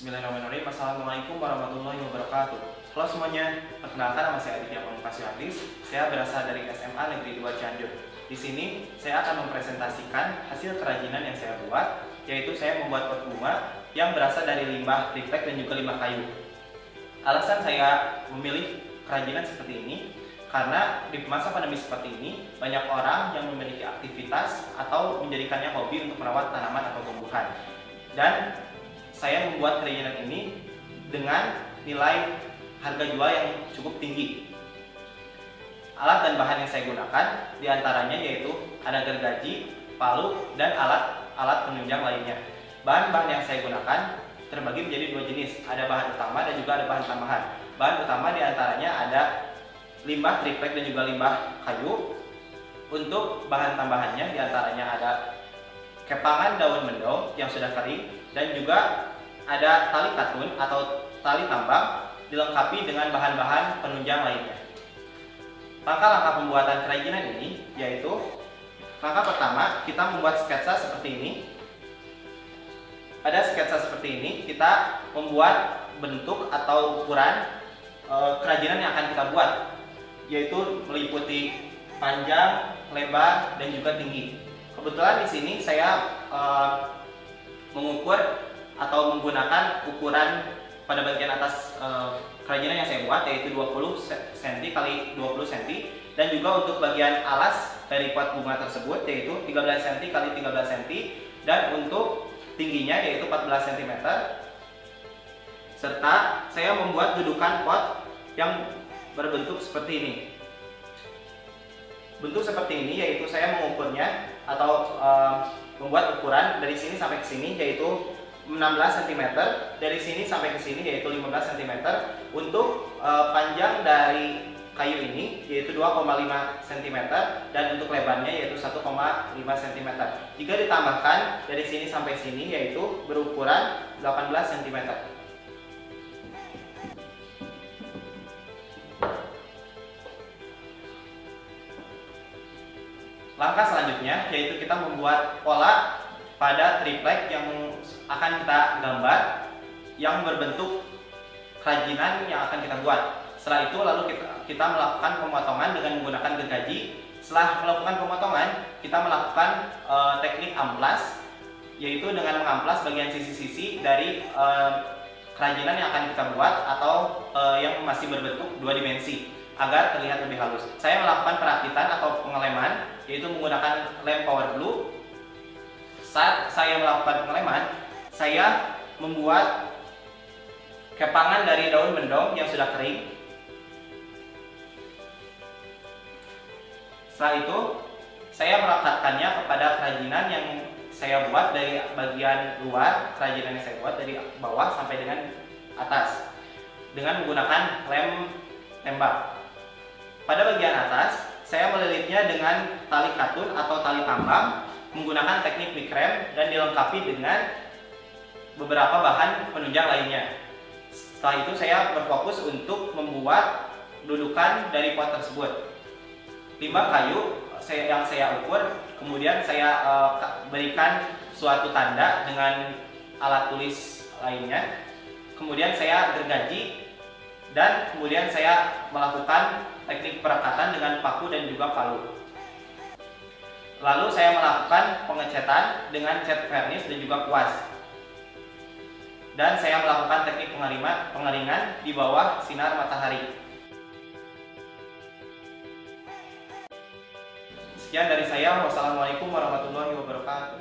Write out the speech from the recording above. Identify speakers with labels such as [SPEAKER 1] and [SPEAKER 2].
[SPEAKER 1] Bismillahirrahmanirrahim. Assalamualaikum warahmatullahi wabarakatuh. Halo semuanya, perkenalkan nama saya Aditya Pamungkas Yohannes. Saya berasal dari SMA Negeri 2 Cianjur. Di sini saya akan mempresentasikan hasil kerajinan yang saya buat, yaitu saya membuat pot bunga yang berasal dari limbah triplek dan juga limbah kayu. Alasan saya memilih kerajinan seperti ini karena di masa pandemi seperti ini banyak orang yang memiliki aktivitas atau menjadikannya hobi untuk merawat tanaman atau tumbuhan. Dan saya membuat kerajinan ini dengan nilai harga jual yang cukup tinggi. Alat dan bahan yang saya gunakan diantaranya yaitu ada gergaji, palu, dan alat penunjang lainnya. Bahan-bahan yang saya gunakan terbagi menjadi dua jenis, ada bahan utama dan juga ada bahan tambahan. Bahan utama diantaranya ada limbah triplek dan juga limbah kayu. Untuk bahan tambahannya diantaranya ada kepangan daun mendong yang sudah kering, dan juga ada tali katun atau tali tambang dilengkapi dengan bahan-bahan penunjang lainnya. Langkah-langkah pembuatan kerajinan ini yaitu langkah pertama, kita membuat sketsa seperti ini. Pada sketsa seperti ini kita membuat bentuk atau ukuran kerajinan yang akan kita buat, yaitu meliputi panjang, lebar, dan juga tinggi. Kebetulan di sini saya mengukur atau menggunakan ukuran pada bagian atas kerajinan yang saya buat, yaitu 20 cm x 20 cm, dan juga untuk bagian alas dari pot bunga tersebut yaitu 13 cm x 13 cm, dan untuk tingginya yaitu 14 cm. Serta saya membuat dudukan pot yang berbentuk seperti ini. Bentuk seperti ini yaitu saya mengukurnya atau membuat ukuran dari sini sampai ke sini yaitu 16 cm, dari sini sampai ke sini yaitu 15 cm. Untuk panjang dari kayu ini yaitu 2,5 cm, dan untuk lebarnya yaitu 1,5 cm. Jika ditambahkan dari sini sampai sini yaitu berukuran 18 cm. Langkah selanjutnya yaitu kita membuat pola pada triplek yang akan kita gambar yang berbentuk kerajinan yang akan kita buat. Setelah itu lalu kita melakukan pemotongan dengan menggunakan gergaji. Setelah melakukan pemotongan, kita melakukan teknik amplas, yaitu dengan mengamplas bagian sisi-sisi dari kerajinan yang akan kita buat atau yang masih berbentuk dua dimensi agar terlihat lebih halus. Saya melakukan perakitan atau pengeleman, yaitu menggunakan lem power glue. Saat saya melakukan pengeleman, saya membuat kepangan dari daun mendong yang sudah kering. Setelah itu, saya melekatkannya kepada kerajinan yang saya buat dari bagian luar, kerajinan yang saya buat dari bawah sampai dengan atas, dengan menggunakan lem tembak. Pada bagian atas, saya melilitnya dengan tali katun atau tali tambang menggunakan teknik mikrem dan dilengkapi dengan beberapa bahan penunjang lainnya. Setelah itu saya berfokus untuk membuat dudukan dari pot tersebut. Limbah kayu yang saya ukur, kemudian saya berikan suatu tanda dengan alat tulis lainnya. Kemudian saya gergaji, dan kemudian saya melakukan teknik perekatan dengan paku dan juga palu. Lalu saya melakukan pengecetan dengan cat vernis dan juga kuas. Dan saya melakukan teknik pengeringan di bawah sinar matahari. Sekian dari saya. Wassalamualaikum warahmatullahi wabarakatuh.